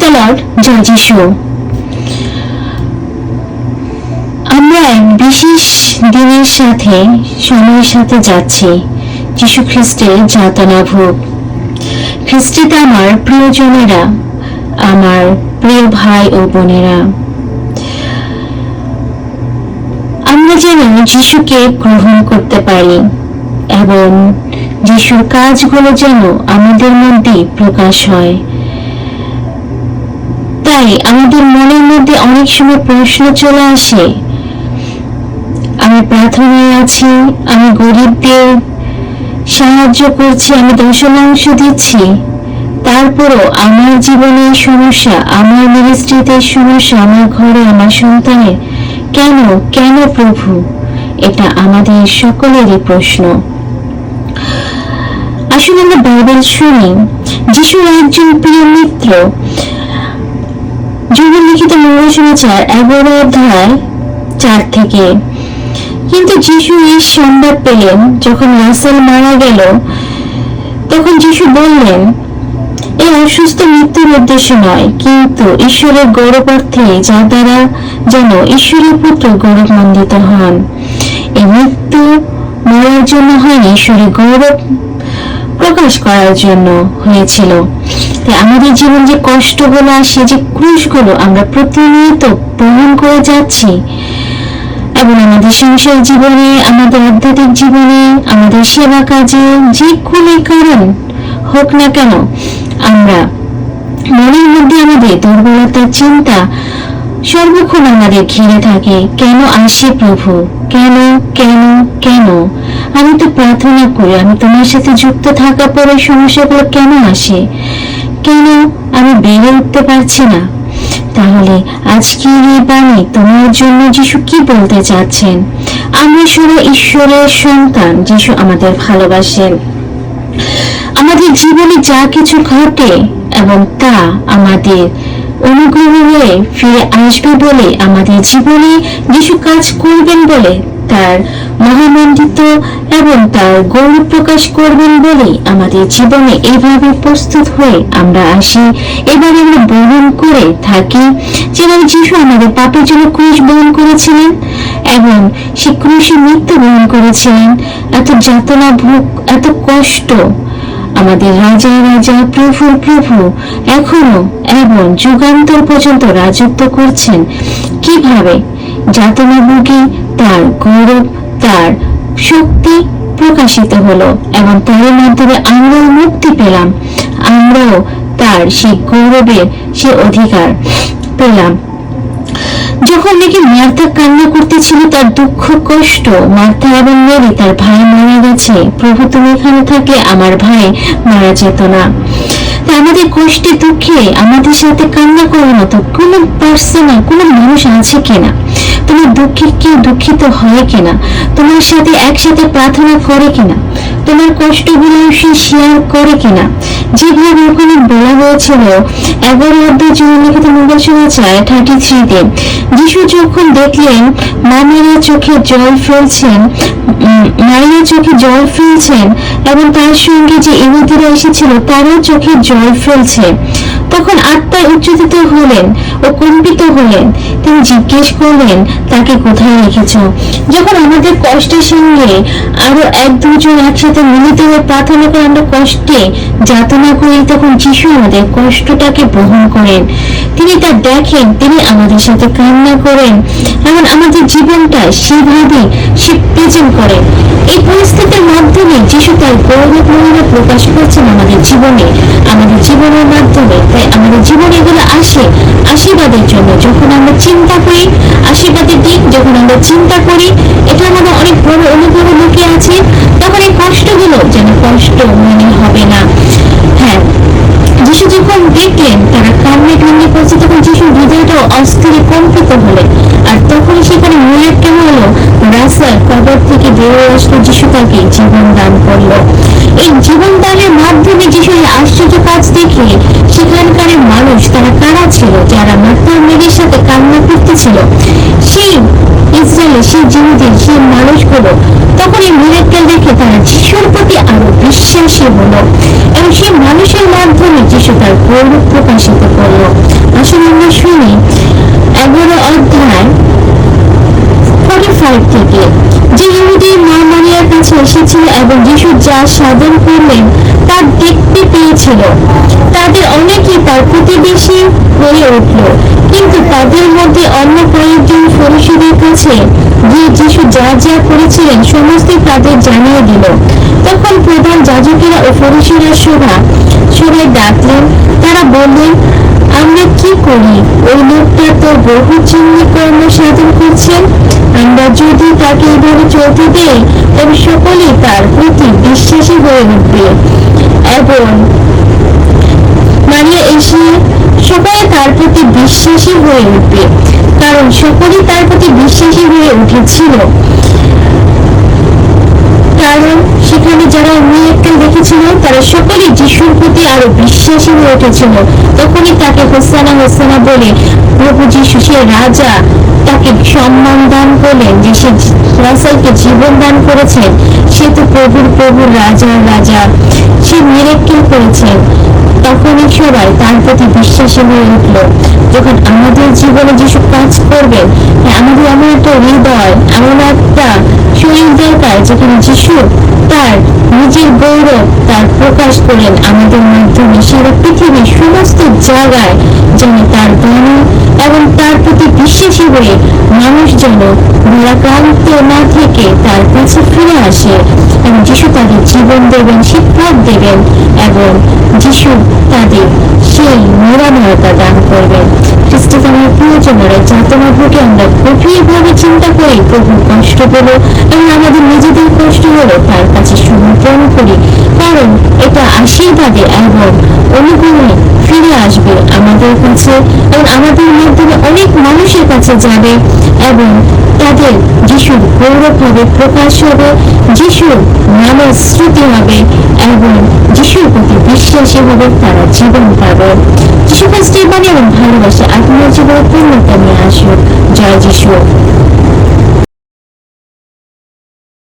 The Lord, জয় যিশু। আমরা এক বিশেষ দিনের সাথে সময়ের সাথে যাচ্ছি, যিশু খ্রিস্টের যাতনা ভোগ। খ্রিস্টিতে আমার প্রিয়জনেরা, আমার প্রিয় ভাই ও বোনেরা, আমরা যেন যিশুকে গ্রহণ করতে পারি এবং যিশুর কাজগুলো যেন আমাদের মধ্যে প্রকাশ হয়। তাই আমাদের মনের মধ্যে অনেক সময় প্রশ্ন চলে আসে, আমি প্রার্থনায় আছি, আমি গরিবদের সাহায্য করছি, আমি দশমাংশ দিচ্ছি, তারপরও আমার জীবনের সমস্যা, আমার মিনিস্ট্রিতে সমস্যা, আমার ঘরে, আমার সন্তানের কেন কেন প্রভু? এটা আমাদের সকলেরই প্রশ্ন। আসুন আমরা বাইবেল শুনি। যিশুর একজন প্রিয় মিত্র যোহন লিখিত মঙ্গল সমাচার 11 অধ্যায় 4 থেকে। কিন্তু যিশু এই সংবাদ পেলেন যখন লাসার মারা গেল, তখন যিশু বললেন, এই অসুস্থ মৃত্যুর উদ্দেশ্য নয়, কিন্তু ঈশ্বরের গৌরবার্থে, যার দ্বারা যেন ঈশ্বরের পুত্র গৌরবমণ্ডিত হন। এই মৃত্যু মরার জন্য হয়নি, ঈশ্বরের গৌরব প্রকাশ করার জন্য হয়েছিল। আমাদের জীবন যে কষ্টগুলো আসে, যে ক্রুশগুলো আমরা প্রতিনিয়ত বহন করে যাচ্ছি, এবং আমাদের সংসার জীবনে, আমাদের আধ্যাত্মিক জীবনে, আমাদের সেবা কাজে, যে কোনো কারণ হোক না কেন, আমরা মনের মধ্যে আমাদের দুর্বলতার চিন্তা সর্বক্ষণ আমাদের ঘিরে থাকে। কেন আসে প্রভু? কেন কেন কেন? আমি তো প্রার্থনা করি, আমি তোমার সাথে যুক্ত থাকা পরে সমস্যাগুলো কেন আসে? কেন আমি বেড়ে উঠতে পারছি না? তাহলে আজকের এই বাণী তোমার জন্য যিশু কি বলতে চাচ্ছেন? আমরা সবাই ঈশ্বরের সন্তান। যিশু আমাদের ভালোবাসেন। আমাদের জীবনে যা কিছু ঘটে এবং তা আমাদের অনুগ্রহ হয়ে ফিরে আসবে বলে, আমাদের জীবনে যিশু কাজ করবেন বলে, তার মহামণ্ডিত এবং তার গৌরব প্রকাশ করবেন বলে আমাদের জীবনে এভাবে প্রস্তুত হয়ে আমরা আসি। এবার আমরা বহন করে থাকি, যেভাবে যিশু আমাদের পাপের জন্য ক্রুশ বহন করেছিলেন এবং সে ক্রুশে মৃত্যু বহন করেছিলেন। এত যাতনা ভোগ, এত কষ্ট আমাদের রাজা রাজা, প্রভু প্রভু এখনো এবং যুগান্তর পর্যন্ত রাজত্ব করছেন। কিভাবে যাতনা ভোগে তার গৌরব, তার শক্তি প্রকাশিত হলো এবং তার মাধ্যমে আমরাও মুক্তি পেলাম, আমরাও তার সেই গৌরবের সে অধিকার পেলাম। যখন নাকি মার্থা কান্না করতেছিল তার দুঃখ কষ্ট, মার্থা এবং মেরি, তার ভাই মারা গেছে, প্রভু তুমি এখানে থাকলে আমার ভাই মারা যেত না। আমাদের কষ্টে দুঃখে আমাদের সাথে কান্না করার মতো কোনো পার্সোনাল কোনো মানুষ আছে কিনা? তোমার দুঃখে কেউ দুঃখিত হয় কিনা? তোমার সাথে একসাথে প্রার্থনা করে কিনা? তোমার কষ্টগুলো সে শেয়ার করে কিনা? যেভাবে ওখানে বলা হয়েছিল 11 অধ্যায় যোহন লিখিত মঙ্গল সমাচার 33-তে, যিশু যখন দেখলেন মায়ের চোখে জল ফেলছেন, মায়ের চোখে জল ফেলছেন এবং তার সঙ্গে যে ইহুদিরা এসেছিল তারও চোখে জল ফেলছে, তখন আত্মায় উচ্চকিত হলেন ও কম্পিত হলেন। তিনি জিজ্ঞেস করলেন, তাকে কোথায় রেখেছ? যখন আমাদের কষ্টের সঙ্গে আরো এক দুজন একসাথে মিলিত হয়ে প্রার্থনা করে আমরা কষ্টে যাতনা করি, তখন যিশু আমাদের কষ্টটাকে বহন করেন। তিনি তা দেখেন, তিনি আমাদের সাথে কান্না করেন এবং আমাদের জীবনটা সেভাবে সে প্রেজেন্ট করেন। এই পরিস্থিতির মাধ্যমে যিশু তার গৌরব মহিমা প্রকাশ করছেন আমাদের জীবনে, আমাদের জীবনের মাধ্যমে। তাই আমাদের জীবনে এগুলো আসে আশীর্বাদের জন্য। যখন আমরা চিন্তা করি আশীর্বাদের দিক, যখন আমরা চিন্তা করি এটার মধ্যে অনেক বড় অনুগ্রহ লুকিয়ে আছে, তখন এই কষ্টগুলো যেন কষ্ট মনে হবে না। হ্যাঁ, যিশু যখন দেখলেন তারা কান্না কান্না করছে, তখন যিশুর হৃদয়টা অস্থিরে কম্পিত হলেন। আর তখন সেখানে মনের কেমন হলো, রাস্তার কবর থেকে বেরিয়ে আসলো, যিশু তাকে জীবন দান করলো। এই জীবন দানের মাধ্যমে যিশু এই আশ্চর্য কাজ দেখে সেখানকার মানুষ, তারা কারা ছিল? যারা মার্থা মেরির সাথে কান্না করতেছিল, সেই ইসরায়েলের, সেই জিহুদের, সেই মানুষগুলো তখন এই মিরাক্কেল দেখে তারা যিশুর প্রতি আরো বিশ্বাসী হলো এবং সেই মানুষের মাধ্যমে যিশু তার গৌরব প্রকাশিত করলো। এখন আমরা শুনি 11 অধ্যায় 45 থেকে, যে ইহুদি মা মারিয়ার কাছে এসেছিল এবং যিশু যা সাধন করলেন তা দেখতে পেয়েছিল, তাদের অনেকেই তার প্রতিবেশী হয়ে উঠল। কিন্তু তাদের মধ্যে অন্য কয়েকজন ফরিসীদের কাছে গিয়ে যিশু যা যা করেছিলেন সমস্ত তাদের জানিয়ে দিল। তখন প্রধান যাজকেরা ও ফরিসীরা সবাই ডাকলেন। তারা বললেন, আমরা কি করি? ওই লোকটা তো বহু চিহ্ন কর্ম সাধন করছেন। আমরা যদি তাকে এইভাবে চলতে দেই তবে সকলেই তার প্রতি বিশ্বাসী হয়ে উঠবে এবং মারিয়া এসে সবাই তার প্রতি বিশ্বাসী হয়ে উঠবে, কারণ সকলেই তার প্রতি বিশ্বাসী হয়ে উঠেছিল। কারণ সেখানে যারা মিরাক্কেল দেখেছিল তারা সকলেই যিশুর প্রতি আরো বিশ্বাসী হয়ে উঠেছিল। তখনই তাকে হোসানা হোসানা বলে প্রভু যিশু, সে রাজা, তাকে সম্মান দান করলেন, যে সে রাসূলকে জীবন দান করেছেন, সে তো প্রভুর রাজা রাজা, সে মিরাক্কেল করেছেন। তখনই সবাই তার প্রতি বিশ্বাসী হয়ে উঠল। যখন আমাদের জীবনে যিশু কাজ করবেন, আমাদের এমন একটা হৃদয়, এমন একটা শরীর দরকার যেখানে যিশু তার নিজের গৌরব তার প্রকাশ করেন আমাদের মাধ্যমে সারা পৃথিবীর সমস্ত জায়গায়, যেন তার বাণী এবং তার প্রতি বিশ্বাসী হয়ে মানুষ যেন নিরাক্রান্ত না থেকে তার কাছে ফিরে আসে এবং যিশু তাদের জীবন দেবেন, শিক্ষা দেবেন এবং যিশু তাদের সেই নিরাময়তা দান করবেন। খ্রিস্টের আমার প্রিয়জনেরা, যাতনাভোগে আমরা গভীরভাবে চিন্তা করি প্রভুর কষ্টগুলো এবং আমাদের নিজেদের কষ্ট হলো তার কাছে সমর্পণ করি, কারণ এটা আশীর্বাদে এবং অনুগ্রহে ফিরে আসবে আমাদের কাছে এবং আমাদের মাধ্যমে অনেক মানুষের কাছে যাবে এবং তাদের যিশুর গৌরব হবে, প্রকাশ হবে, যিশুর নামের স্মৃতি হবে এবং যিশুর প্রতি বিশ্বাসী হবে, তারা জীবন পাবে। যিশু খ্রিস্টের বাণী এবং ভালোবাসা আপনার জীবনে পূর্ণতা নিয়ে আসুক। জয় যিশু।